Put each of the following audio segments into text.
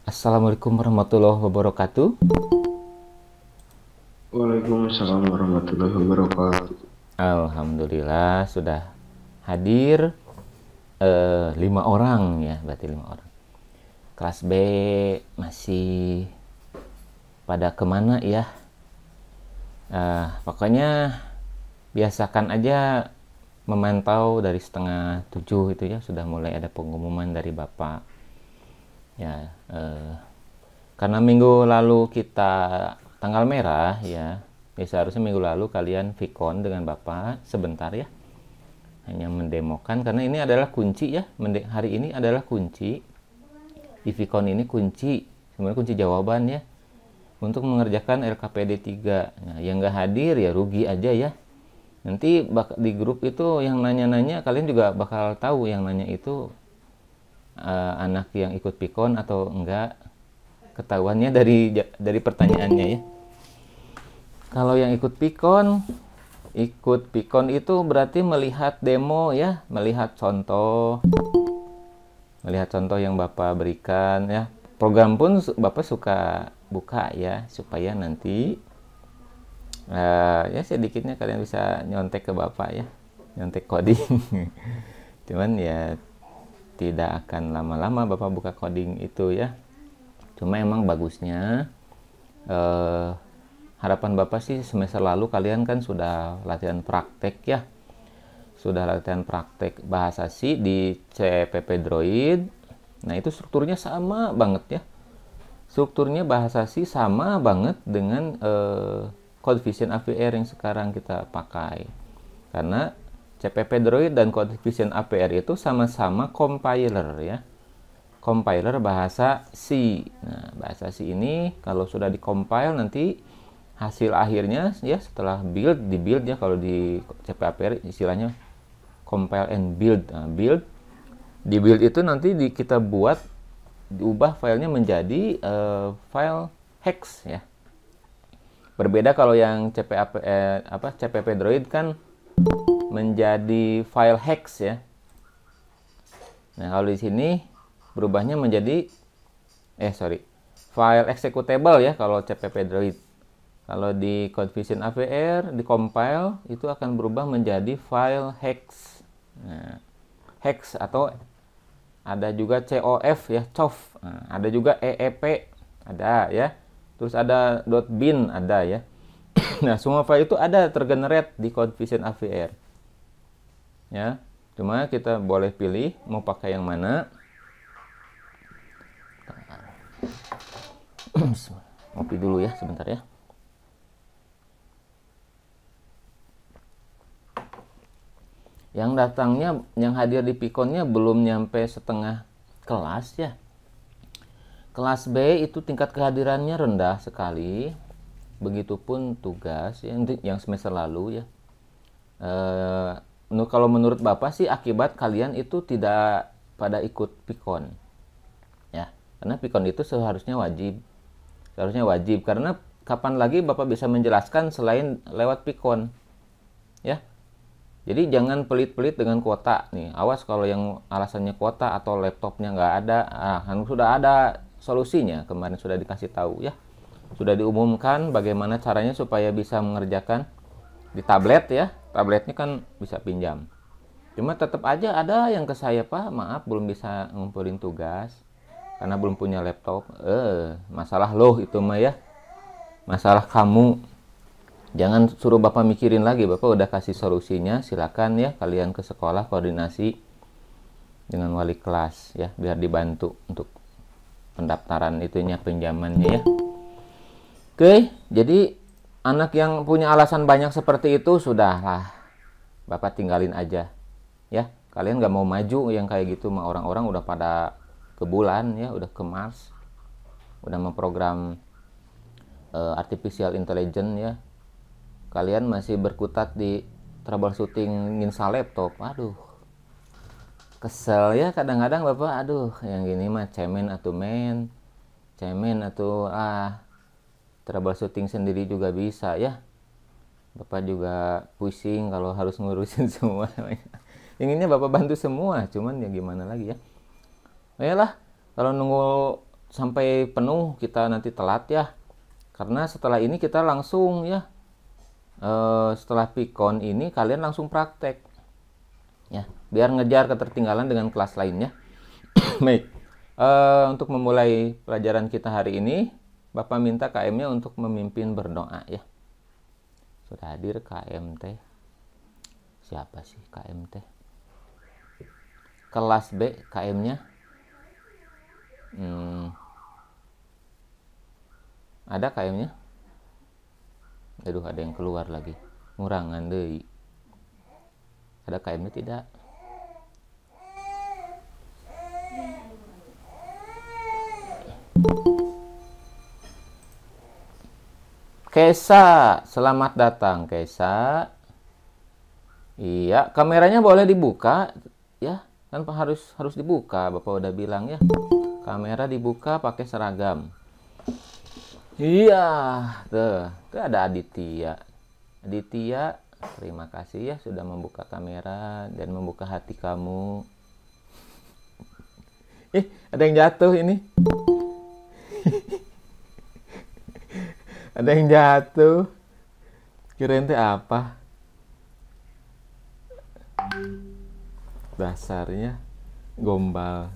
Assalamualaikum warahmatullahi wabarakatuh. Waalaikumsalam warahmatullahi wabarakatuh. Alhamdulillah sudah hadir 5 orang ya, berarti 5 orang. Kelas B masih pada kemana ya? Pokoknya biasakan aja memantau dari setengah 7 itu ya, sudah mulai ada pengumuman dari Bapak. Ya, karena minggu lalu kita tanggal merah ya, seharusnya minggu lalu kalian Vicon dengan Bapak sebentar ya, hanya mendemokan karena ini adalah kunci ya. Hari ini adalah kunci di Vicon, ini kunci sebenarnya, kunci jawaban ya untuk mengerjakan LKPD 3. Nah, yang nggak hadir ya rugi aja ya. Nanti di grup itu yang nanya-nanya, kalian juga bakal tahu yang nanya itu anak yang ikut Vicon atau enggak, ketahuannya dari pertanyaannya ya. Kalau yang ikut Vicon itu berarti melihat demo ya, melihat contoh yang Bapak berikan ya. Program pun Bapak suka buka ya, supaya nanti ya sedikitnya kalian bisa nyontek ke Bapak ya, nyontek coding. Cuman ya tidak akan lama-lama Bapak buka coding itu ya. Cuma emang bagusnya harapan Bapak sih semester lalu kalian kan sudah latihan praktek ya. Sudah latihan praktek bahasa C di CPP Droid. Nah, itu strukturnya sama banget ya. Strukturnya bahasa C sama banget dengan Codevision AVR yang sekarang kita pakai. Karena CPP Droid dan Codevision AVR itu sama-sama compiler ya. Compiler bahasa C. Nah, bahasa C ini kalau sudah di-compile nanti hasil akhirnya ya setelah di build ya, kalau di CPP AVR istilahnya compile and build. Nah, di build itu nanti kita diubah filenya menjadi file hex ya. Berbeda kalau yang CPP Droid kan menjadi file hex ya. Nah, kalau di sini berubahnya menjadi file executable ya kalau CPP Droid. Kalau di Codevision AVR di compile itu akan berubah menjadi file hex. Nah, hex atau ada juga COF ya, COF. Nah, ada juga EEP ada ya. Terus ada .bin ada ya. Nah, semua file itu ada tergenerate di Codevision AVR. Ya. Cuma kita boleh pilih mau pakai yang mana. Ngopi dulu ya sebentar ya. Yang datangnya, yang hadir di Pikonnya belum nyampe setengah kelas ya. Kelas B itu tingkat kehadirannya rendah sekali. Begitupun tugas yang semester lalu ya. Kalau menurut Bapak sih akibat kalian itu tidak pada ikut Pikon. Ya, karena Pikon itu seharusnya wajib. Seharusnya wajib karena kapan lagi Bapak bisa menjelaskan selain lewat Pikon. Ya. Jadi jangan pelit-pelit dengan kuota nih. Awas kalau yang alasannya kuota atau laptopnya nggak ada, kan sudah ada solusinya. Kemarin sudah dikasih tahu ya. Sudah diumumkan bagaimana caranya supaya bisa mengerjakan di tablet ya. Tabletnya kan bisa pinjam. Cuma tetap aja ada yang ke saya, Pak, maaf belum bisa ngumpulin tugas karena belum punya laptop. Masalah loh itu mah ya. Masalah kamu. Jangan suruh Bapak mikirin lagi, Bapak udah kasih solusinya. Silakan ya kalian ke sekolah koordinasi dengan wali kelas ya, biar dibantu untuk pendaftaran itunya, pinjamannya ya. Oke, jadi anak yang punya alasan banyak seperti itu sudahlah Bapak tinggalin aja ya. Kalian gak mau maju yang kayak gitu mah, orang-orang udah pada ke bulan ya, udah ke Mars, udah memprogram artificial intelligence ya. Kalian masih berkutat di troubleshooting install laptop. Aduh, kesel ya kadang-kadang Bapak. Aduh, yang gini mah cemen atau troubleshooting sendiri juga bisa ya. Bapak juga pusing kalau harus ngurusin semua. Inginnya Bapak bantu semua, cuman ya gimana lagi ya. Ayolah, kalau nunggu sampai penuh kita nanti telat ya. Karena setelah ini kita langsung ya, setelah Pikon ini kalian langsung praktek ya, biar ngejar ketertinggalan dengan kelas lainnya. Baik, untuk memulai pelajaran kita hari ini, Bapak minta KM-nya untuk memimpin berdoa ya. Sudah hadir KMT. Siapa sih KMT? Kelas B KM-nya. Ada KM-nya? Aduh, ada yang keluar lagi. Ngurangan deui. Ada KM-nya tidak? Kesa, selamat datang Kesa. Iya, kameranya boleh dibuka ya. Kan harus dibuka, Bapak udah bilang ya. Kamera dibuka pakai seragam. Iya, tuh ada Aditya. Aditya, terima kasih ya sudah membuka kamera dan membuka hati kamu. Ada yang jatuh ini. Ada yang jatuh. Kirain teh apa? Dasarnya gombal.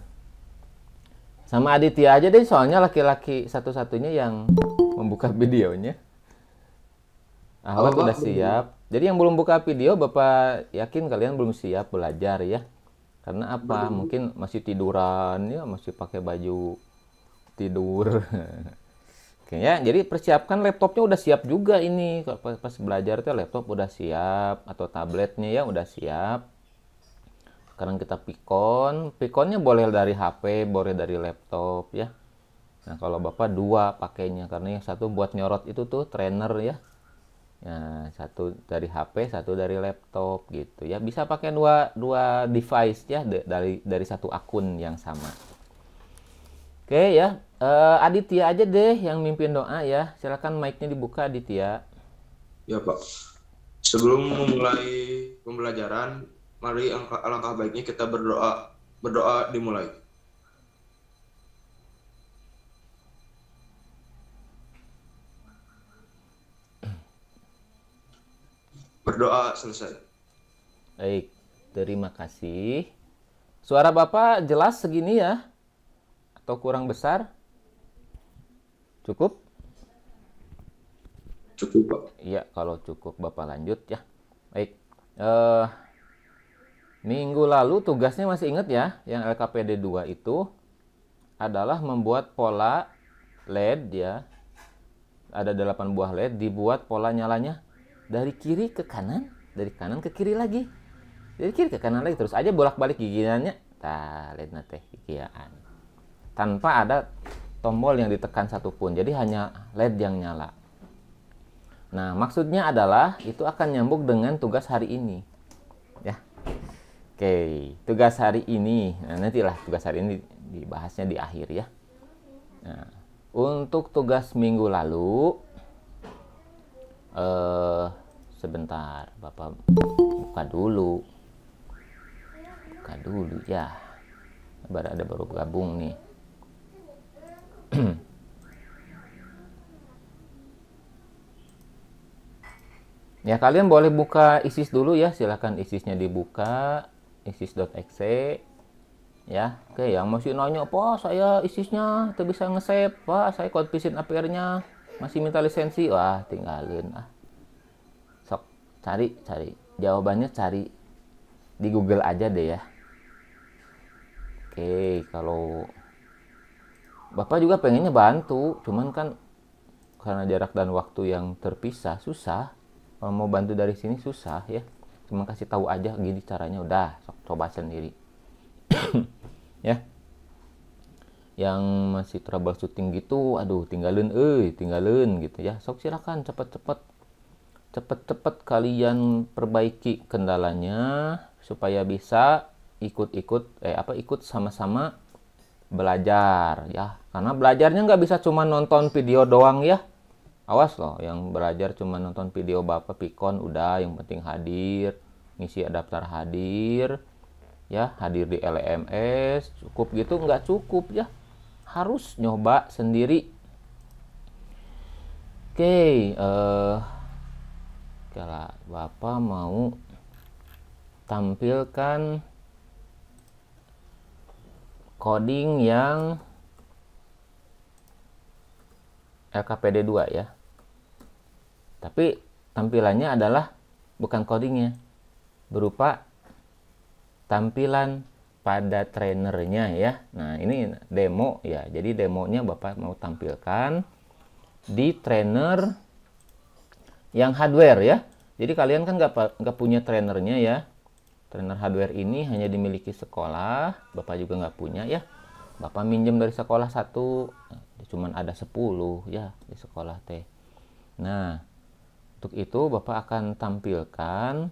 Sama Aditya aja deh, soalnya laki-laki satu-satunya yang membuka videonya. Ahwat udah siap. Jadi yang belum buka video, Bapak yakin kalian belum siap belajar ya. Karena apa? Mungkin masih tiduran ya, masih pakai baju tidur. Oke ya, jadi persiapkan laptopnya udah siap juga ini. Pas belajar tuh laptop udah siap, atau tabletnya ya udah siap. Sekarang kita Pikon. Pikonnya boleh dari HP, boleh dari laptop ya. Nah, kalau Bapak dua pakainya, karena yang satu buat nyorot itu tuh trainer ya. Ya, satu dari HP, satu dari laptop gitu ya. Bisa pakai dua device ya, dari satu akun yang sama. Oke ya, Aditya aja deh yang mimpin doa ya. Silakan mic-nya dibuka Aditya. Ya Pak, sebelum memulai pembelajaran, mari alangkah baiknya kita berdoa. Berdoa dimulai. Berdoa selesai. Baik, terima kasih. Suara Bapak jelas segini ya? Atau kurang besar? Cukup? Cukup Pak. Iya, kalau cukup Bapak lanjut ya. Baik, minggu lalu tugasnya masih ingat ya, yang LKPD 2 itu adalah membuat pola LED ya. Ada 8 buah LED, dibuat pola nyalanya dari kiri ke kanan, dari kanan ke kiri lagi. Dari kiri ke kanan lagi, terus aja bolak-balik gigiannya. Tah, LED teh gigian. Tanpa ada tombol yang ditekan satupun, jadi hanya LED yang nyala. Nah, maksudnya adalah itu akan nyambung dengan tugas hari ini. Ya. Oke, tugas hari ini. Nah, nantilah tugas hari ini dibahasnya di akhir ya. Nah, untuk tugas minggu lalu, sebentar, Bapak buka dulu. Buka dulu ya. Baru gabung nih. Ya, kalian boleh buka ISIS dulu ya. Silahkan ISISnya dibuka. ISIS.exe ya. Oke, yang masih nanya, Pak saya ISISnya tidak bisa nge-save, Pak saya confising APR-nya masih minta lisensi. Wah, tinggalin sok cari jawabannya, cari di Google aja deh ya. Oke, kalau Bapak juga pengennya bantu, cuman kan karena jarak dan waktu yang terpisah susah. Kalau mau bantu dari sini susah ya. Cuma kasih tahu aja gini caranya, udah sok coba sendiri. Ya. Yang masih troubleshooting gitu, aduh tinggalin gitu ya. Sok silakan cepet kalian perbaiki kendalanya supaya bisa ikut sama-sama belajar ya. Karena belajarnya nggak bisa cuma nonton video doang ya. Awas loh, yang belajar cuma nonton video Bapak Pikon, udah yang penting hadir, ngisi daftar hadir, ya hadir di LMS, cukup gitu, nggak cukup ya. harus nyoba sendiri. Oke, kalau Bapak mau tampilkan coding yang LKPD 2 ya. Tapi tampilannya adalah bukan codingnya, berupa tampilan pada trainernya ya. Nah, ini demo ya. Jadi demonya Bapak mau tampilkan di trainer yang hardware ya. Jadi kalian kan nggak punya trainernya ya. Trainer hardware ini hanya dimiliki sekolah. Bapak juga nggak punya ya. Bapak minjem dari sekolah satu, cuman ada 10 ya di sekolah teh. Nah, untuk itu Bapak akan tampilkan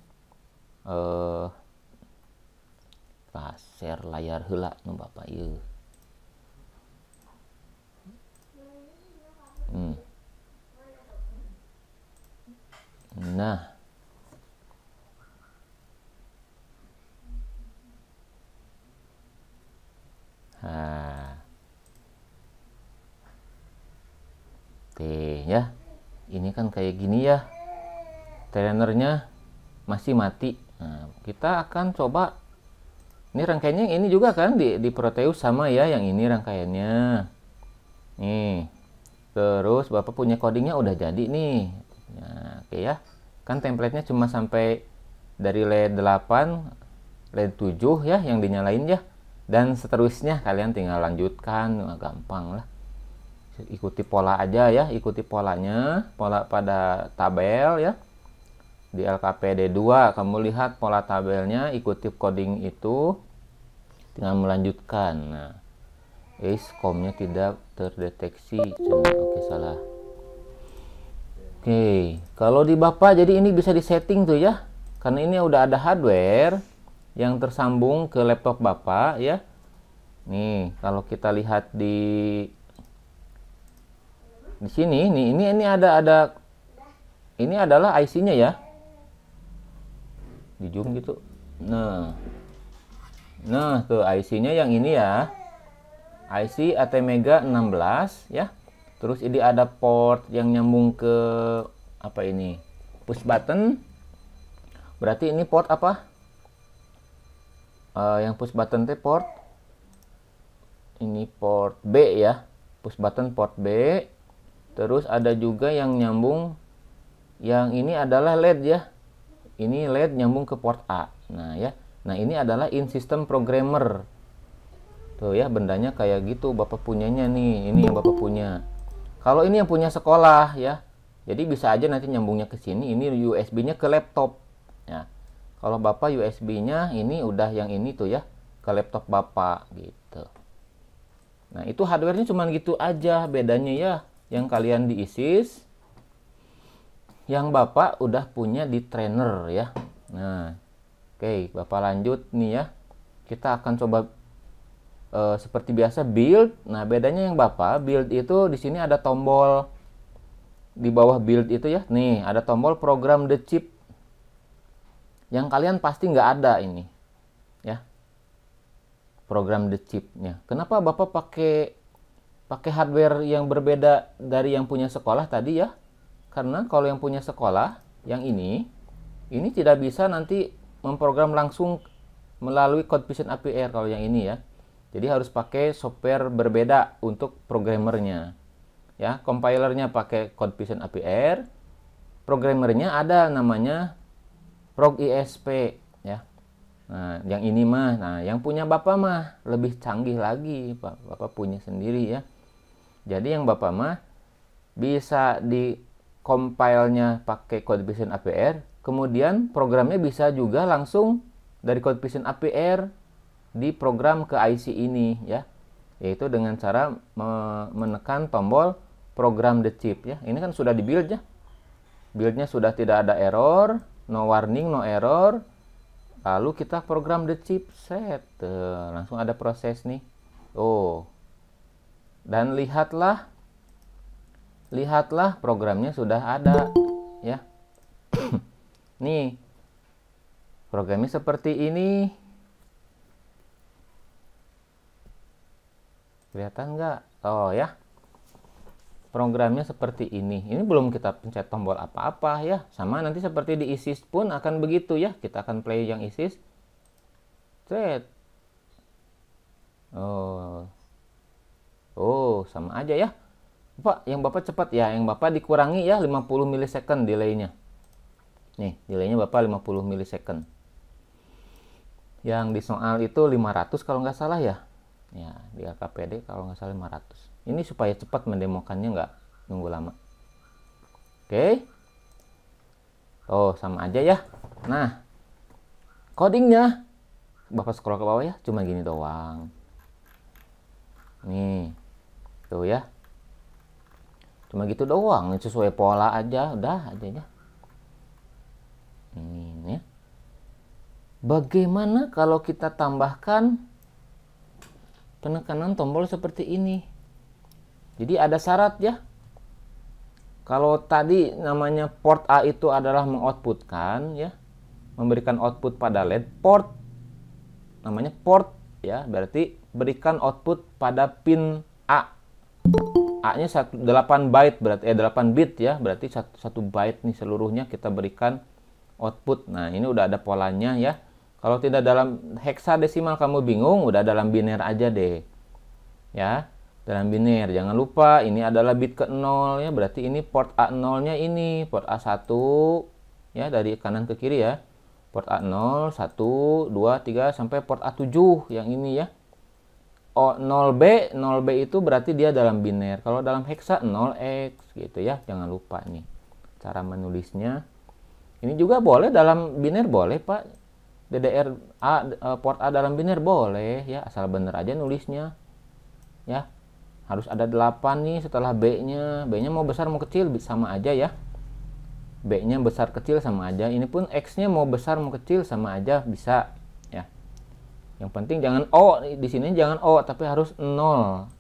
share layar heula nu Bapak ieu. Nah, ya, ini kan kayak gini ya, trainernya masih mati. Nah, kita akan coba, ini rangkaiannya ini juga kan di Proteus sama ya, yang ini rangkaiannya nih. Terus Bapak punya codingnya udah jadi nih. Nah, oke ya, kan templatenya cuma sampai dari LED 8 LED 7 ya yang dinyalain ya, dan seterusnya kalian tinggal lanjutkan. Nah, gampang lah, ikuti pola aja ya, ikuti polanya, pola pada tabel ya. Di LKPD 2 kamu lihat pola tabelnya, ikuti coding itu, tinggal melanjutkan. Nah, komnya tidak terdeteksi. Oke, salah. Oke, kalau di Bapak jadi ini bisa disetting tuh ya, karena ini udah ada hardware yang tersambung ke laptop Bapak ya. Nih, kalau kita lihat di sini nih, ini ada ini adalah IC-nya ya. Di zoom gitu. Nah, tuh IC-nya yang ini ya. IC ATmega 16 ya. Terus ini ada port yang nyambung ke apa ini? Push button. Berarti ini port apa? Yang push button itu port ini port B ya. Push button port B. Terus ada juga yang nyambung, yang ini adalah LED ya. Ini LED nyambung ke port A. Nah ya. Nah, ini adalah in system programmer. Tuh ya, bendanya kayak gitu Bapak punyanya nih. Ini yang Bapak punya. Kalau ini yang punya sekolah ya. Jadi bisa aja nanti nyambungnya ke sini. Ini USB-nya ke laptop. Ya. Kalau Bapak USB-nya ini udah yang ini tuh ya, ke laptop Bapak gitu. Nah, itu hardware-nya cuma gitu aja bedanya ya. Yang kalian di ISIS, yang Bapak udah punya di trainer ya. Nah, oke, Bapak lanjut nih ya. Kita akan coba seperti biasa build. Nah, bedanya yang Bapak build itu di sini ada tombol di bawah build itu ya. Nih, ada tombol program the chip. Yang kalian pasti nggak ada ini. Ya. Program the chip-nya. Kenapa Bapak pakai hardware yang berbeda dari yang punya sekolah tadi ya? Karena kalau yang punya sekolah, yang ini tidak bisa nanti memprogram langsung melalui CodeVision APR kalau yang ini ya. Jadi harus pakai software berbeda untuk programmernya. Ya, compilernya pakai CodeVision APR, programmernya ada namanya ProgISP ya. Nah, yang ini mah, nah yang punya Bapak mah lebih canggih lagi, Pak. Bapak punya sendiri ya. Jadi yang Bapak mah bisa di compile-nya pakai CodeVision APR, kemudian programnya bisa juga langsung dari CodeVision APR di program ke IC ini ya, yaitu dengan cara menekan tombol program the chip ya. Ini kan sudah di build ya, buildnya sudah tidak ada error, no warning, no error. Lalu kita program the chip set, langsung ada proses nih. Dan lihatlah programnya sudah ada ya. Nih, programnya seperti ini. Kelihatan nggak? Oh ya, programnya seperti ini. Ini belum kita pencet tombol apa-apa ya. Sama nanti seperti di ISIS pun akan begitu ya. Kita akan play yang ISIS. Set. Oh. Oh, sama aja ya. Bapak, yang Bapak cepat ya. Yang Bapak dikurangi ya 50 milisecond delaynya. Nih, delaynya Bapak 50 milisecond. Yang di soal itu 500 kalau nggak salah ya. Ya, di LKPD kalau nggak salah 500. Ini supaya cepat mendemokannya, nggak nunggu lama. Oke. Oh, sama aja ya. Nah, codingnya Bapak scroll ke bawah ya, cuma gini doang. Nih, tuh ya. Cuma gitu doang, sesuai pola aja, udah aja ya. Ini ya. Bagaimana kalau kita tambahkan penekanan tombol seperti ini? Jadi ada syarat ya. Kalau tadi namanya port A itu adalah mengoutputkan ya, memberikan output pada LED, port namanya port ya, berarti berikan output pada pin A. A-nya 8 byte berarti 8 bit ya, berarti 1 byte nih seluruhnya kita berikan output. Nah, ini udah ada polanya ya. Kalau tidak dalam heksadesimal kamu bingung, udah dalam biner aja deh. Ya, dalam biner. Jangan lupa ini adalah bit ke 0 ya, berarti ini port A0-nya ini, port A1 ya, dari kanan ke kiri ya. Port A0, 1, 2, 3 sampai port A7 yang ini ya. 0B, 0B itu berarti dia dalam biner. Kalau dalam heksa 0x gitu ya. Jangan lupa nih cara menulisnya. Ini juga boleh dalam biner, boleh Pak. DDR A, port A dalam biner boleh ya, asal bener aja nulisnya. Ya. Harus ada 8 nih setelah B-nya. B-nya mau besar mau kecil sama aja ya. B-nya besar kecil sama aja. Ini pun X-nya mau besar mau kecil sama aja bisa ya. Yang penting jangan O, di sini jangan O tapi harus 0.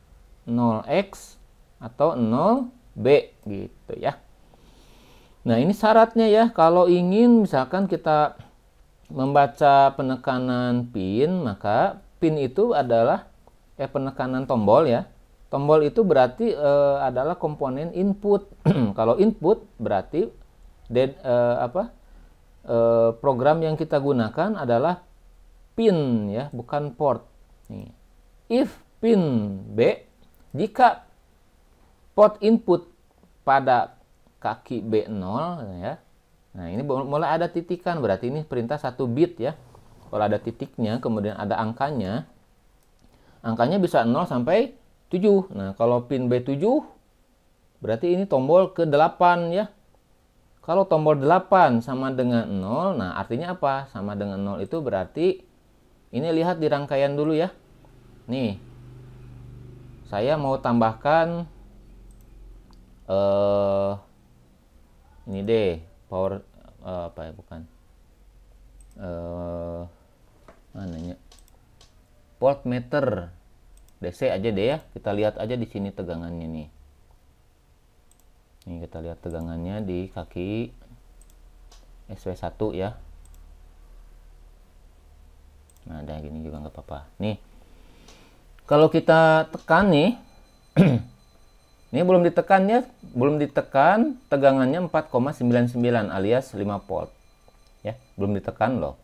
0x atau 0b gitu ya. Nah, ini syaratnya ya. Kalau ingin misalkan kita membaca penekanan pin, maka pin itu adalah penekanan tombol ya. Tombol itu berarti adalah komponen input. Kalau input berarti program yang kita gunakan adalah pin ya, bukan port. Nih. If pin B, jika port input pada kaki B0 ya. Nah, ini mulai ada titikan, berarti ini perintah 1 bit ya. Kalau ada titiknya, kemudian ada angkanya. Angkanya bisa 0 sampai 7. Nah, kalau pin B7 berarti ini tombol ke-8 ya. Kalau tombol 8 sama dengan 0, nah artinya apa? Sama dengan 0 itu berarti ini lihat di rangkaian dulu ya. Nih. Saya mau tambahkan ini deh, power apa ya, bukan. Mananya? Voltmeter DC aja deh ya. Kita lihat aja di sini tegangannya nih. Nih kita lihat tegangannya di kaki SW1 ya. Nah, ada gini juga nggak apa-apa. Nih, kalau kita tekan nih, ini belum ditekan ya, belum ditekan, tegangannya 4,99 alias 5 volt. Ya, belum ditekan loh.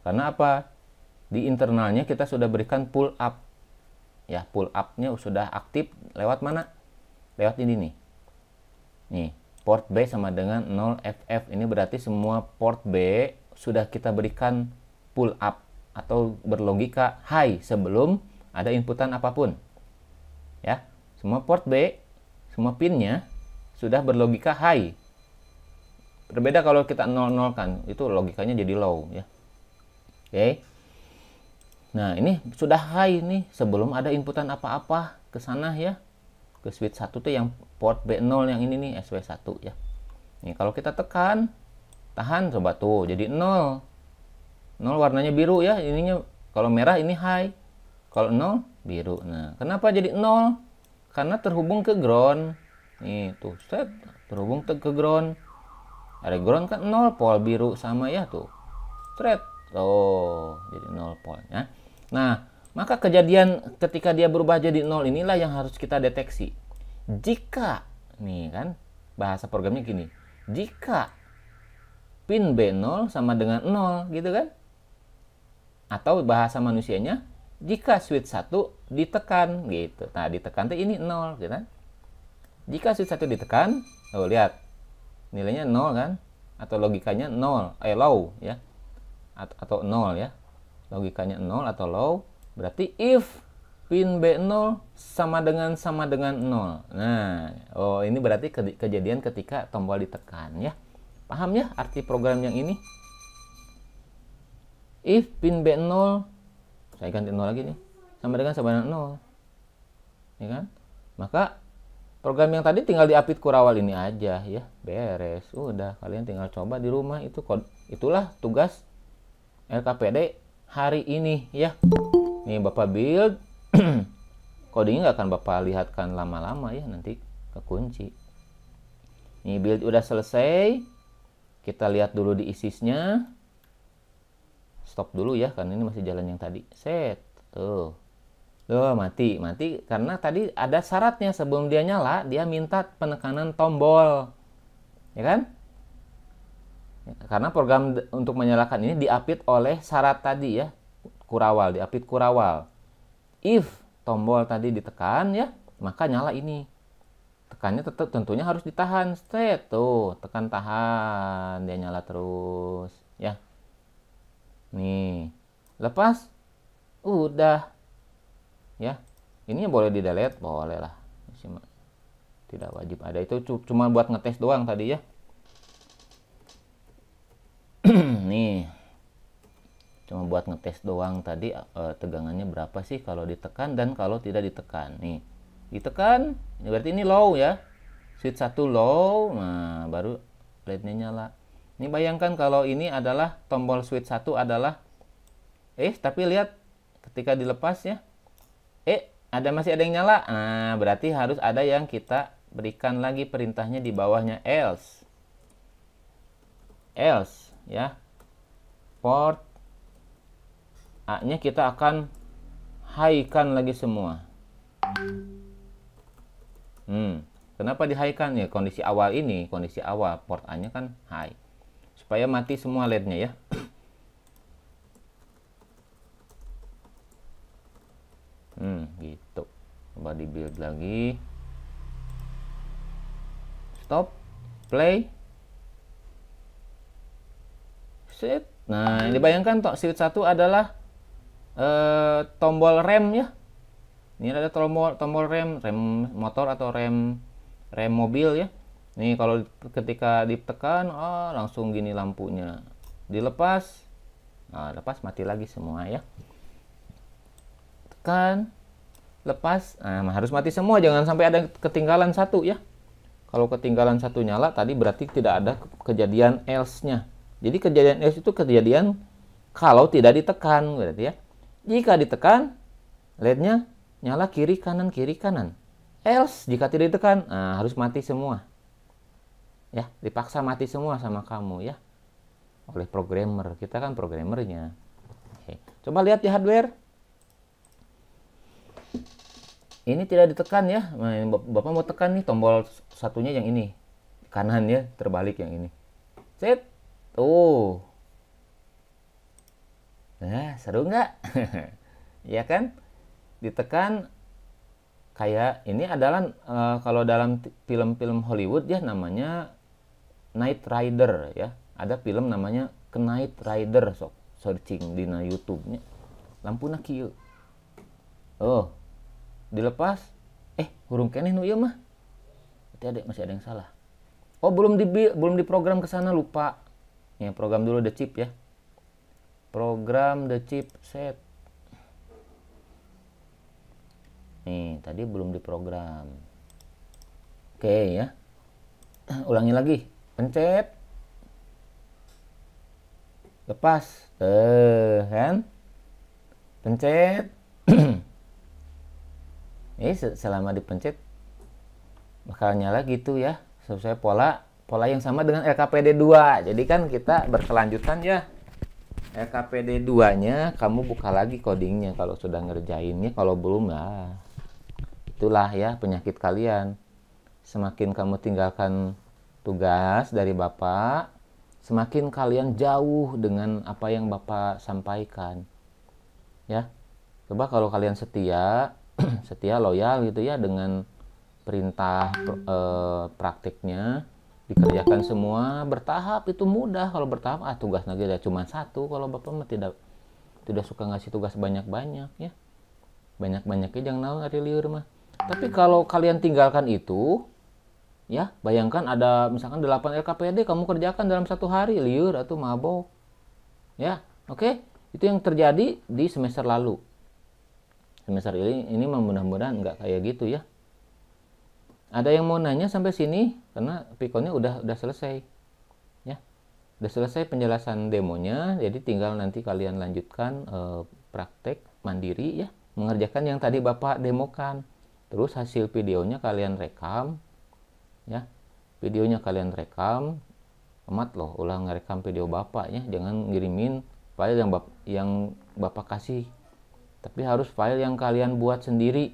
Karena apa? Di internalnya kita sudah berikan pull up. Ya, pull up-nya sudah aktif lewat mana? Lewat ini nih. Nih, port B sama dengan 0FF. Ini berarti semua port B sudah kita berikan pull up atau berlogika high sebelum ada inputan apapun. Ya, semua port B, semua pinnya sudah berlogika high. Berbeda kalau kita 00 kan, itu logikanya jadi low ya. Oke. Nah, ini sudah high nih sebelum ada inputan apa-apa ke sana ya. Ke switch 1 tuh yang port B0 yang ini nih, SW1 ya. Nih, kalau kita tekan, tahan coba tuh jadi 0. 0 warnanya biru ya, ininya kalau merah ini high. Kalau 0 biru. Nah, kenapa jadi 0? Karena terhubung ke ground. Nih, tuh, set terhubung ke ground. Ada ground kan 0 pol biru sama ya tuh. Straight. Oh, jadi 0 volt ya. Nah, Maka kejadian ketika dia berubah jadi 0 inilah yang harus kita deteksi. Jika, nih kan, bahasa programnya gini. Jika pin B0 sama dengan 0, gitu kan? Atau bahasa manusianya, jika switch 1 ditekan, gitu. Nah, ditekan tuh ini 0, gitu kan? Jika switch 1 ditekan, lihat. Nilainya 0 kan? Atau logikanya 0, low, ya. Atau 0, ya. Logikanya 0 atau low. Berarti if pin B0 sama dengan 0. Nah, ini berarti kejadian ketika tombol ditekan, ya. Paham ya arti program yang ini? If pin B0, saya ganti 0 lagi nih, sama dengan 0. Ya kan? Maka program yang tadi tinggal diapit kurawal ini aja, ya. Beres. Udah, kalian tinggal coba di rumah. Itulah tugas LKPD hari ini, ya. Nih Bapak build. Codingnya nggak akan Bapak lihatkan lama-lama, ya, nanti kekunci. Nih build udah selesai. Kita lihat dulu di ISIS-nya. Stop dulu ya, karena ini masih jalan yang tadi. Set. Tuh. Mati karena tadi ada syaratnya. Sebelum dia nyala, dia minta penekanan tombol. Ya kan? Karena program untuk menyalakan ini diapit oleh syarat tadi, ya. Diapit kurawal. If tombol tadi ditekan, ya, maka nyala ini. Tekannya tetap tentunya harus ditahan. Set, tuh, tekan tahan, dia nyala terus, ya. Nih, lepas, udah, ya. Ini boleh di delete, boleh lah. Tidak wajib ada, itu cuma buat ngetes doang tadi, ya. Nih, cuma buat ngetes doang tadi, tegangannya berapa sih kalau ditekan dan kalau tidak ditekan. Nih, ditekan, berarti ini low, ya. Switch 1 low, nah baru LED-nya nyala. Ini bayangkan kalau ini adalah tombol switch 1 adalah tapi lihat ketika dilepas, ya. Masih ada yang nyala. Nah, berarti harus ada yang kita berikan lagi perintahnya di bawahnya, else. Else, ya. Port A-nya kita akan high-kan lagi semua. Kenapa di high-kan? Ya, kondisi awal port A-nya kan high. Supaya mati semua LED-nya, ya. Gitu. Coba di build lagi. Stop. Play. Set. Nah, ini bayangkan switch 1 adalah tombol rem, ya. Ini ada tombol rem motor atau rem mobil, ya. Nih kalau ketika ditekan, langsung gini lampunya. Dilepas, lepas mati lagi semua, ya. Tekan, lepas, harus mati semua, jangan sampai ada ketinggalan satu, ya. Kalau ketinggalan satu nyala tadi berarti tidak ada kejadian else-nya. Jadi kejadian else itu kejadian kalau tidak ditekan, berarti, ya. Jika ditekan, LED-nya nyala kiri kanan. Else jika tidak ditekan, harus mati semua. Ya, dipaksa mati semua sama kamu, ya. Oleh programmer. Kita kan programmernya. Oke. Coba lihat di hardware. Ini tidak ditekan, ya. Nah, Bapak mau tekan nih tombol satunya yang ini. Kanan, ya, terbalik yang ini. Set. Tuh. Nah, seru nggak? Ya kan? Ditekan kayak ini adalah kalau dalam film-film Hollywood, ya, namanya Knight Rider, ya. Ada film namanya Knight Rider, searching di YouTube-nya. Lampuna kieu. Dilepas. Hurung keneh nu ieu mah. Berarti masih ada yang salah. Belum diprogram ke sana, lupa. Ya, program dulu the chip, ya. Program the chip set. Nih, tadi belum diprogram. Oke, ya. Ulangi lagi. Pencet. Lepas. Kan? Pencet. Selama dipencet bakal nyala gitu, ya. Sesuai pola yang sama dengan LKPD 2. Jadi kan kita berkelanjutan, ya. LKPD 2-nya kamu buka lagi codingnya kalau sudah ngerjainnya, kalau belum ya itulah ya penyakit kalian. Semakin kamu tinggalkan tugas dari Bapak, semakin kalian jauh dengan apa yang Bapak sampaikan. Ya. Coba kalau kalian setia, setia loyal gitu ya dengan perintah praktiknya, dikerjakan semua bertahap, itu mudah. Kalau bertahap tugas lagi ada cuma satu. Kalau Bapak mah tidak suka ngasih tugas banyak-banyak ya. Banyak-banyaknya jangan naon ari lieur mah. Tapi kalau kalian tinggalkan itu ya, bayangkan ada misalkan 8 LKPD kamu kerjakan dalam 1 hari, liur atau mabok. Ya, oke? Itu yang terjadi di semester lalu. Semester ini mudah-mudahan nggak kayak gitu ya. Ada yang mau nanya sampai sini? Karena pikonnya udah selesai. Ya. Udah selesai penjelasan demonya, jadi tinggal nanti kalian lanjutkan praktek mandiri ya, mengerjakan yang tadi Bapak demokan. Terus hasil videonya kalian rekam. Ya, videonya kalian rekam, amat loh ulang ngerekam video Bapak ya, jangan ngirimin file yang Bapak kasih, tapi harus file yang kalian buat sendiri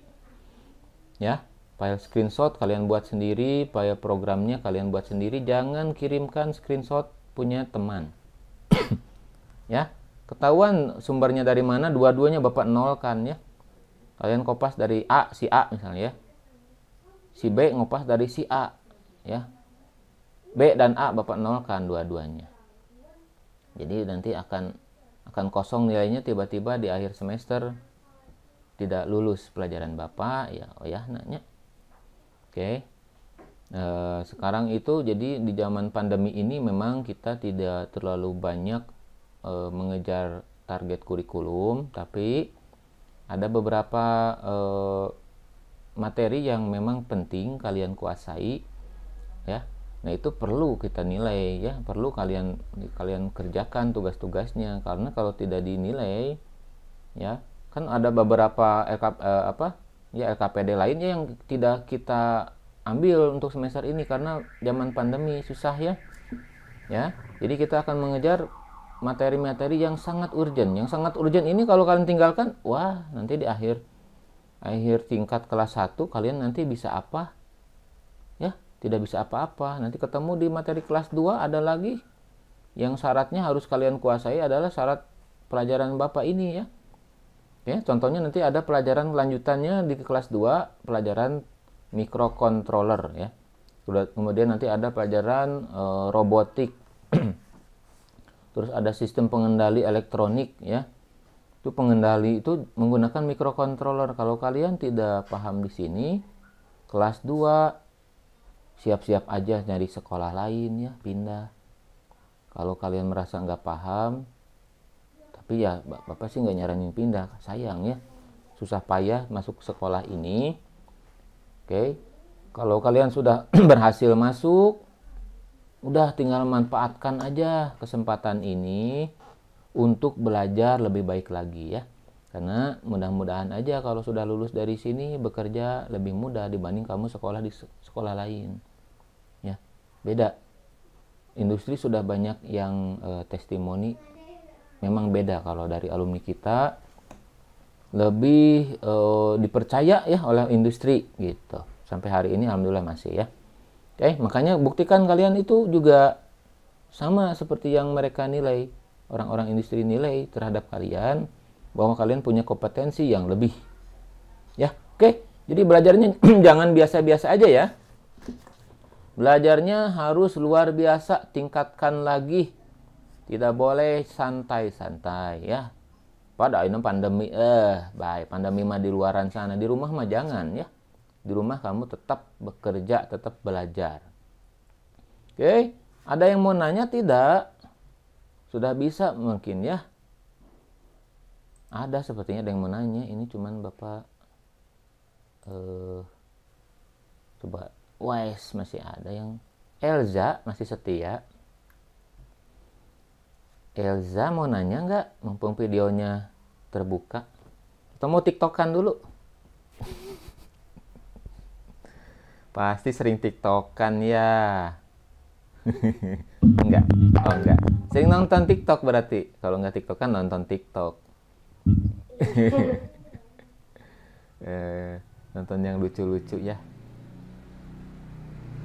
ya, file screenshot kalian buat sendiri, file programnya kalian buat sendiri, jangan kirimkan screenshot punya teman ya, ketahuan sumbernya dari mana, dua-duanya Bapak nolkan ya, kalian kopas dari si A misalnya ya, si B ngopas dari si A ya, B dan A Bapak nolkan dua-duanya. Jadi nanti akan kosong nilainya, tiba-tiba di akhir semester tidak lulus pelajaran Bapak ya. Oh ya nanya. Oke. Sekarang itu jadi di zaman pandemi ini memang kita tidak terlalu banyak mengejar target kurikulum, tapi ada beberapa materi yang memang penting kalian kuasai ya. Nah, itu perlu kita nilai ya, perlu kalian kerjakan tugas-tugasnya, karena kalau tidak dinilai ya, kan ada beberapa LKPD lainnya yang tidak kita ambil untuk semester ini karena zaman pandemi susah ya. Ya. Jadi kita akan mengejar materi-materi yang sangat urgent. Yang sangat urgent ini kalau kalian tinggalkan, wah, nanti di akhir tingkat kelas 1 kalian nanti bisa apa? Ya, tidak bisa apa-apa. Nanti ketemu di materi kelas 2 ada lagi yang syaratnya harus kalian kuasai adalah syarat pelajaran Bapak ini ya. Ya, contohnya nanti ada pelajaran lanjutannya di kelas 2, pelajaran microcontroller ya. Kemudian nanti ada pelajaran robotik. Terus ada sistem pengendali elektronik ya. Itu pengendali itu menggunakan microcontroller. Kalau kalian tidak paham di sini, kelas 2 siap-siap aja nyari sekolah lain ya, pindah. Kalau kalian merasa nggak paham, tapi ya Bapak sih nggak nyaranin pindah, sayang ya, susah payah masuk sekolah ini. Oke, kalau kalian sudah berhasil masuk, udah tinggal manfaatkan aja kesempatan ini untuk belajar lebih baik lagi ya. Karena mudah-mudahan aja kalau sudah lulus dari sini bekerja lebih mudah dibanding kamu sekolah di sekolah lain. Ya, beda. Industri sudah banyak yang testimoni, memang beda kalau dari alumni kita lebih dipercaya ya oleh industri gitu. Sampai hari ini alhamdulillah masih ya. Oke, makanya buktikan kalian itu juga sama seperti yang mereka nilai, orang-orang industri nilai terhadap kalian bahwa kalian punya kompetensi yang lebih. Ya, oke. Jadi belajarnya jangan biasa-biasa aja ya. Belajarnya harus luar biasa, tingkatkan lagi. Tidak boleh santai-santai ya. Pada ini pandemi baik, pandemi mah di luaran sana, di rumah mah jangan ya. Di rumah kamu tetap bekerja, tetap belajar. Oke, ada yang mau nanya tidak? Sudah bisa mungkin ya. Ada sepertinya ada yang mau nanya. Ini cuman Bapak coba Wes masih ada yang Elza masih setia. Elza mau nanya nggak? Mumpung videonya terbuka. Atau mau tiktokan dulu? Pasti sering tiktokan ya. Enggak. Oh, enggak. Sering nonton TikTok berarti. Kalau nggak TikTok kan nonton TikTok. Nonton yang lucu-lucu ya.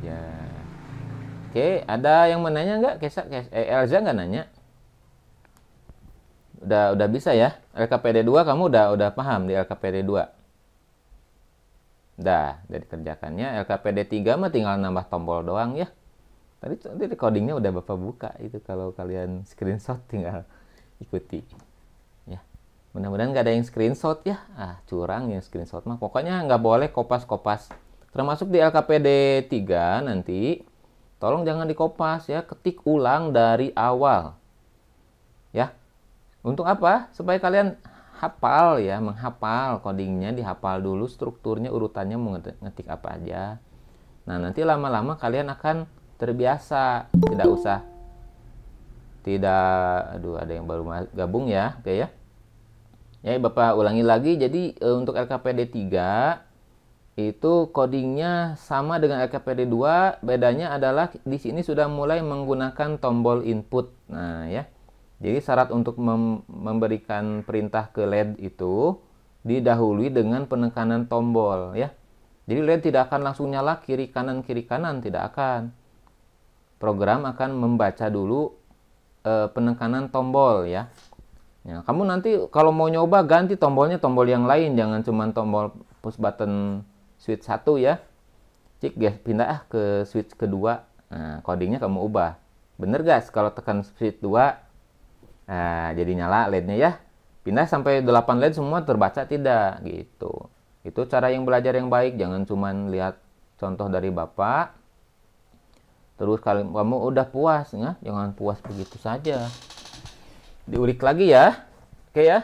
Ya. Oke, ada yang mau nanya nggak? Elza nggak nanya? Udah bisa ya? LKPD 2 kamu udah paham di LKPD 2? Udah dikerjakannya. LKPD 3 mah tinggal nambah tombol doang ya. Tadi recordingnya udah Bapak buka itu, kalau kalian screenshot tinggal ikuti. Ya. Mudah-mudahan nggak ada yang screenshot ya. Curang yang screenshot mah. Pokoknya nggak boleh kopas-kopas. Termasuk di LKPD 3 nanti, tolong jangan dikopas ya, ketik ulang dari awal. Ya. Untuk apa? Supaya kalian hafal ya, menghafal codingnya, dihafal dulu strukturnya, urutannya mau ngetik apa aja. Nah, nanti lama-lama kalian akan terbiasa, aduh ada yang baru gabung ya, oke ya. Ya, Bapak ulangi lagi. Jadi untuk LKPD 3 itu codingnya sama dengan LKPD 2, bedanya adalah di sini sudah mulai menggunakan tombol input. Nah, ya. Jadi syarat untuk memberikan perintah ke LED itu didahului dengan penekanan tombol ya. Jadi LED tidak akan langsung nyala kiri kanan, tidak akan. Program akan membaca dulu penekanan tombol ya. Ya, kamu nanti kalau mau nyoba ganti tombolnya tombol yang lain, jangan cuma tombol push button switch 1 ya. Cik guys, pindah ke switch kedua. Nah, codingnya kamu ubah. Bener guys, kalau tekan switch 2 jadi nyala LED-nya ya. Pindah sampai 8 LED semua terbaca tidak gitu. Itu cara yang belajar yang baik, jangan cuma lihat contoh dari Bapak. Terus kamu udah puas ya, jangan puas begitu saja. Diulik lagi ya. Oke ya.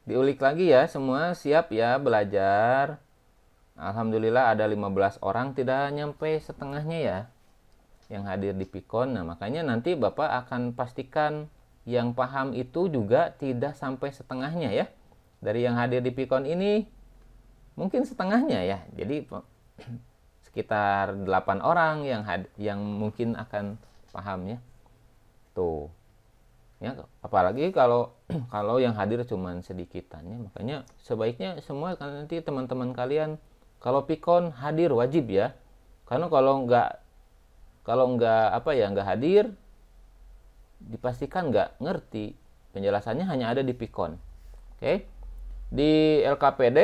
Diulik lagi ya, semua siap ya belajar. Alhamdulillah ada 15 orang, tidak nyampe setengahnya ya yang hadir di Pikon. Nah, makanya nanti Bapak akan pastikan yang paham itu juga tidak sampai setengahnya ya. Dari yang hadir di Pikon ini mungkin setengahnya ya. Jadi sekitar 8 orang yang mungkin akan paham ya. Tuh. Ya, apalagi kalau yang hadir cuman sedikitannya, makanya sebaiknya semua nanti teman-teman kalian kalau Pikon hadir wajib ya. Karena kalau nggak hadir, dipastikan nggak ngerti. Penjelasannya hanya ada di Pikon. Oke. Di LKPD,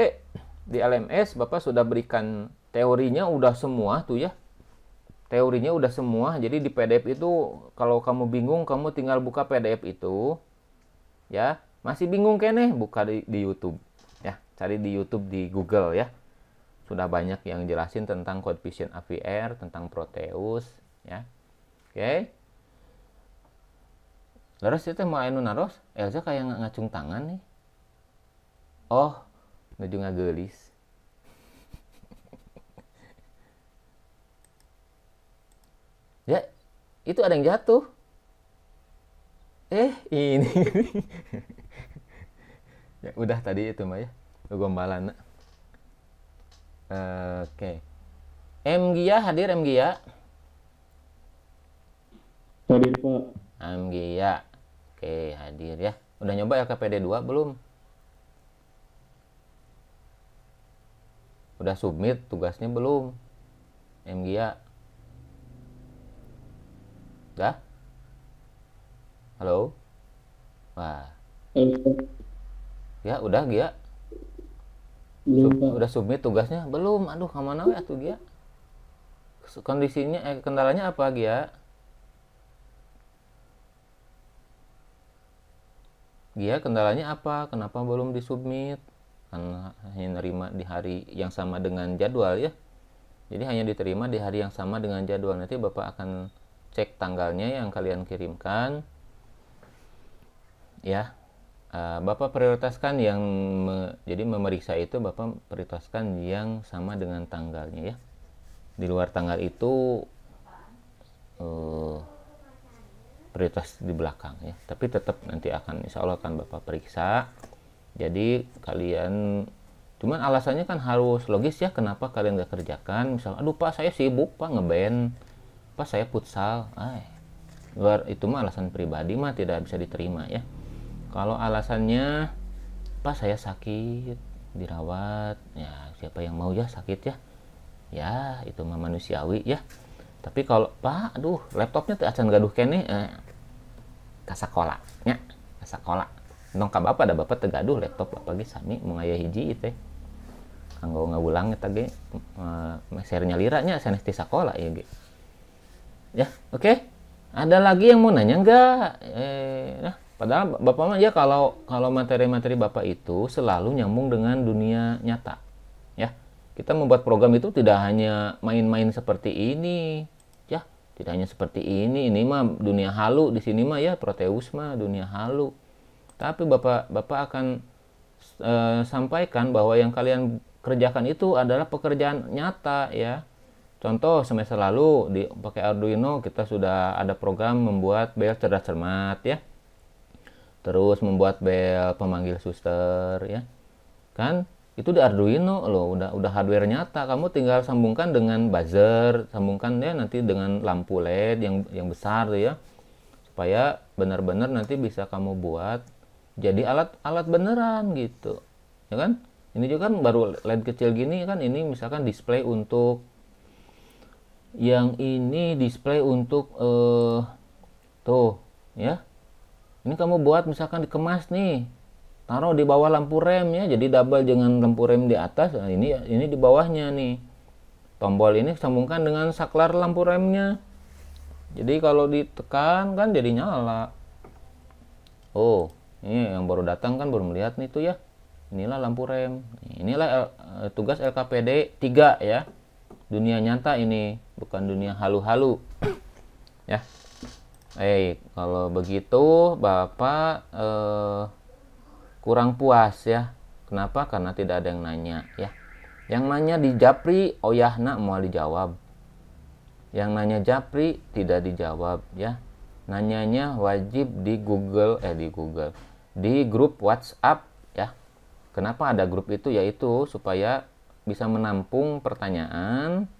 di LMS Bapak sudah berikan teorinya udah semua tuh ya. Teorinya udah semua. Jadi di PDF itu kalau kamu bingung, kamu tinggal buka PDF itu. Ya, masih bingung kene, buka di YouTube. Ya, cari di YouTube, di Google ya. Sudah banyak yang jelasin tentang coefficient AVR, tentang Proteus ya. Oke. Laras itu mau anu naros, Elza kayak ngacung tangan nih. Oh, nuju ngagelis. Ya, itu ada yang jatuh. Ini. Ya, udah tadi itu mah ya. Gombalan. Oke. Gia hadir, Gia? Hadir, Pak. Gia. Oke, hadir ya. Udah nyoba LKPD 2 belum? Udah submit tugasnya belum? Gia. Udah? Halo? Wah. Ya, udah Gia. Udah submit tugasnya belum? Aduh, kemana we atuh Gia? Kondisinya kendalanya apa Gia? Gia, kendalanya apa? Kenapa belum disubmit? Karena hanya nerima di hari yang sama dengan jadwal ya. Jadi hanya diterima di hari yang sama dengan jadwal. Nanti Bapak akan cek tanggalnya yang kalian kirimkan. Ya. Bapak prioritaskan yang jadi memeriksa itu Bapak prioritaskan yang sama dengan tanggalnya ya. Di luar tanggal itu prioritas di belakang ya, tapi tetap nanti insya Allah akan Bapak periksa. Jadi kalian cuman alasannya kan harus logis ya, kenapa kalian gak kerjakan. Misalnya, aduh Pak saya sibuk Pak ngeband, Pas saya futsal. Luar itu mah alasan pribadi mah tidak bisa diterima ya. Kalau alasannya pas saya sakit dirawat, ya siapa yang mau ya sakit ya. Ya itu mah manusiawi ya. Tapi kalau pak, aduh laptopnya tuh acan gaduh kene, ka sakola nya, ka sakola. Nong ka bapak ada bapak tegaduh laptop bapak ge sami mau ngaya hiji teh. Kanggo ngawulang eta ge mesernya liranya sanes ti sakola ya ge. Ya, oke. Ada lagi yang mau nanya nggak? Nah, padahal bapak mah ya kalau materi-materi bapak itu selalu nyambung dengan dunia nyata. Ya, kita membuat program itu tidak hanya main-main seperti ini, ya, tidak hanya seperti ini. Ini mah dunia halu di sini mah ya Proteus mah dunia halu. Tapi bapak akan sampaikan bahwa yang kalian kerjakan itu adalah pekerjaan nyata ya. Contoh semester lalu pakai Arduino kita sudah ada program membuat bel cerdas cermat ya. Terus membuat bel pemanggil suster ya. Kan itu di Arduino loh, udah hardware nyata. Kamu tinggal sambungkan dengan buzzer, sambungkan ya nanti dengan lampu LED yang besar tuh ya. Supaya benar-benar nanti bisa kamu buat jadi alat beneran gitu. Ya kan? Ini juga kan baru LED kecil gini kan, ini misalkan display untuk yang ini display untuk tuh ya, ini kamu buat misalkan dikemas nih, taruh di bawah lampu rem ya, jadi double dengan lampu rem di atas. Nah, ini di bawahnya nih tombol ini sambungkan dengan saklar lampu remnya, jadi kalau ditekan kan jadi nyala. Oh ini yang baru datang kan baru melihat nih tuh ya, inilah lampu rem, inilah tugas LKPD 3 ya. Dunia nyata ini, bukan dunia halu-halu. Ya. Kalau begitu Bapak kurang puas ya. Kenapa? Karena tidak ada yang nanya ya. Yang nanya di Japri, oyahna mau dijawab. Yang nanya Japri tidak dijawab ya. Nanyanya wajib di Google. Di grup WhatsApp ya. Kenapa ada grup itu? Yaitu supaya bisa menampung pertanyaan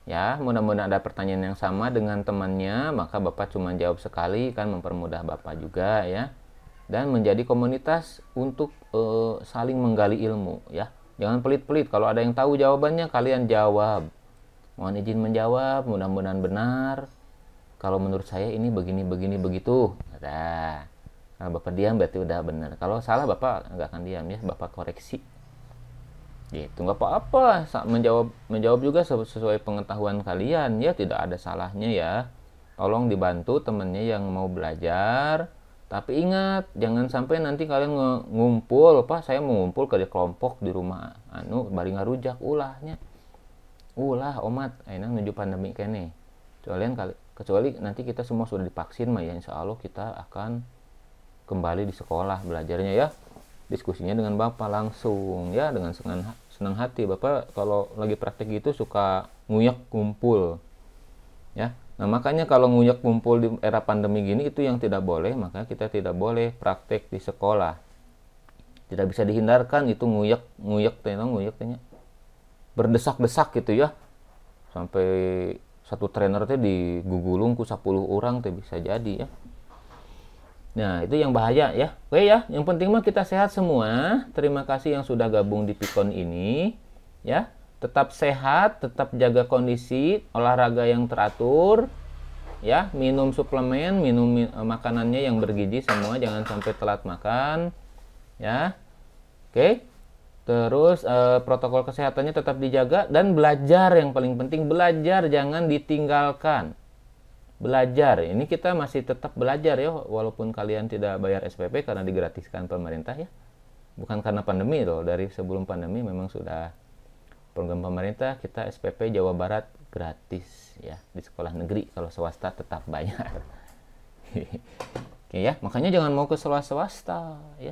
ya, mudah-mudahan ada pertanyaan yang sama dengan temannya, maka Bapak cuma jawab sekali kan, mempermudah Bapak juga ya, dan menjadi komunitas untuk saling menggali ilmu ya. Jangan pelit-pelit, kalau ada yang tahu jawabannya kalian jawab, mohon izin menjawab, mudah-mudahan benar, kalau menurut saya ini begini begitu. Nah, kalau Bapak diam berarti udah benar, kalau salah Bapak nggak akan diam ya, Bapak koreksi gitu, nggak apa-apa, menjawab juga sesuai pengetahuan kalian ya, tidak ada salahnya ya. Tolong dibantu temennya yang mau belajar, tapi ingat jangan sampai nanti kalian ngumpul, Pak saya mau ngumpul ke kelompok di rumah bari ngarujak ulahnya omat enak menuju pandemi kene, kecuali nanti kita semua sudah divaksin mah ya, insya Allah kita akan kembali di sekolah belajarnya ya. Diskusinya dengan Bapak langsung ya, dengan senang hati. Bapak kalau lagi praktek gitu suka nguyak kumpul ya. Nah makanya kalau nguyak kumpul di era pandemi gini itu yang tidak boleh, maka kita tidak boleh praktek di sekolah, tidak bisa dihindarkan itu nguyak tehnya berdesak-desak gitu ya, sampai satu trainer teh digugulung ku 10 orang teh bisa jadi ya. Nah itu yang bahaya ya. Oke ya, yang penting mah kita sehat semua. Terima kasih yang sudah gabung di Pikon ini ya. Tetap sehat, tetap jaga kondisi, olahraga yang teratur ya, minum suplemen, minum makanannya yang bergizi semua, jangan sampai telat makan ya. Oke. Terus protokol kesehatannya tetap dijaga, dan belajar, yang paling penting belajar, jangan ditinggalkan. Belajar, ini kita masih tetap belajar ya, walaupun kalian tidak bayar SPP karena digratiskan pemerintah ya, bukan karena pandemi loh, dari sebelum pandemi memang sudah program pemerintah, kita SPP Jawa Barat gratis ya, di sekolah negeri, kalau swasta tetap bayar. Oke ya, makanya jangan mau ke sekolah swasta ya,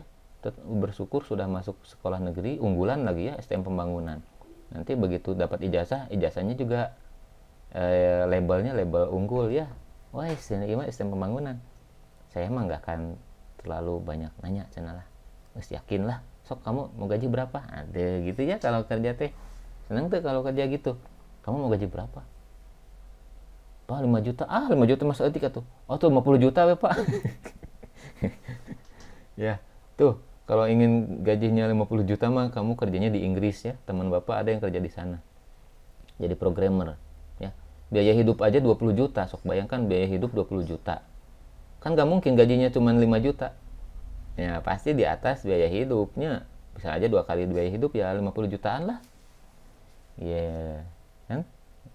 bersyukur sudah masuk sekolah negeri unggulan lagi ya, STM pembangunan, nanti begitu dapat ijazahnya juga labelnya label unggul ya. Wah ini STM pembangunan, saya emang nggak akan terlalu banyak nanya, channel lah, harus yakin lah, sok kamu mau gaji berapa, ada gitu ya. Kalau kerja teh seneng tuh kalau kerja gitu, kamu mau gaji berapa Pak 5 juta, 5 juta mas etik tuh. Oh tuh 50 juta ya Pak. Ya, tuh kalau ingin gajinya 50 juta mah kamu kerjanya di Inggris ya. Teman Bapak ada yang kerja di sana. Jadi programmer ya. Biaya hidup aja 20 juta. Sok bayangkan biaya hidup 20 juta. Kan gak mungkin gajinya cuma 5 juta. Ya, pasti di atas biaya hidupnya. Bisa aja 2 kali biaya hidup ya 50 jutaan lah. Ya, kan?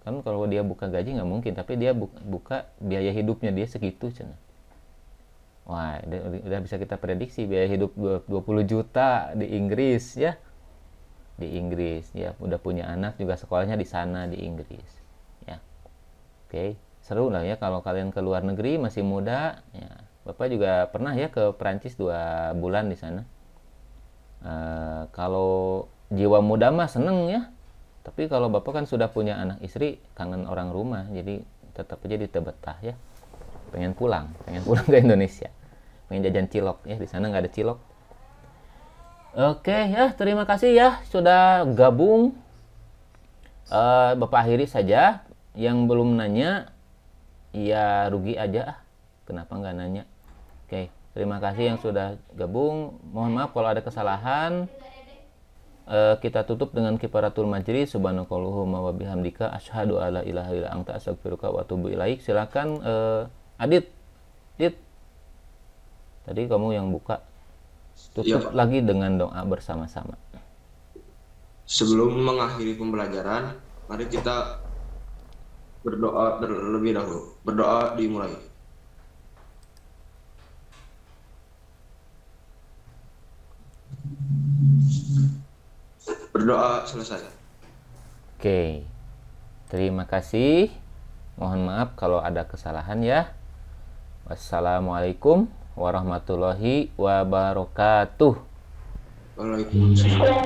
Kan kalau dia buka gaji nggak mungkin, tapi dia buka biaya hidupnya dia segitu cina. Wah, udah bisa kita prediksi biaya hidup 20 juta di Inggris ya. Di Inggris ya, udah punya anak juga sekolahnya di sana di Inggris. Ya. Oke, seru lah ya kalau kalian ke luar negeri masih muda ya. Bapak juga pernah ya ke Prancis 2 bulan di sana. Kalau jiwa muda mah seneng ya. Tapi kalau Bapak kan sudah punya anak istri, kangen orang rumah, jadi tetap aja ditebetah ya. Pengen pulang ke Indonesia. Pengen jajan cilok ya, di sana nggak ada cilok. Oke ya, terima kasih ya sudah gabung. Bapak akhiri saja. Yang belum nanya, ya rugi aja. Kenapa nggak nanya? Oke, terima kasih yang sudah gabung. Mohon maaf kalau ada kesalahan. Kita tutup dengan kifaratul majlis. Subhanakallahumma wa bihamdika asyhadu alla ilaha illa anta astaghfiruka wa atubu ilaik. Silakan Adit. Tadi kamu yang buka. Tutup lagi dengan doa bersama-sama. Sebelum mengakhiri pembelajaran, mari kita berdoa terlebih dahulu. Berdoa dimulai. Berdoa selesai. Oke. Terima kasih. Mohon maaf kalau ada kesalahan ya. Wassalamualaikum warahmatullahi wabarakatuh. Waalaikumsalam.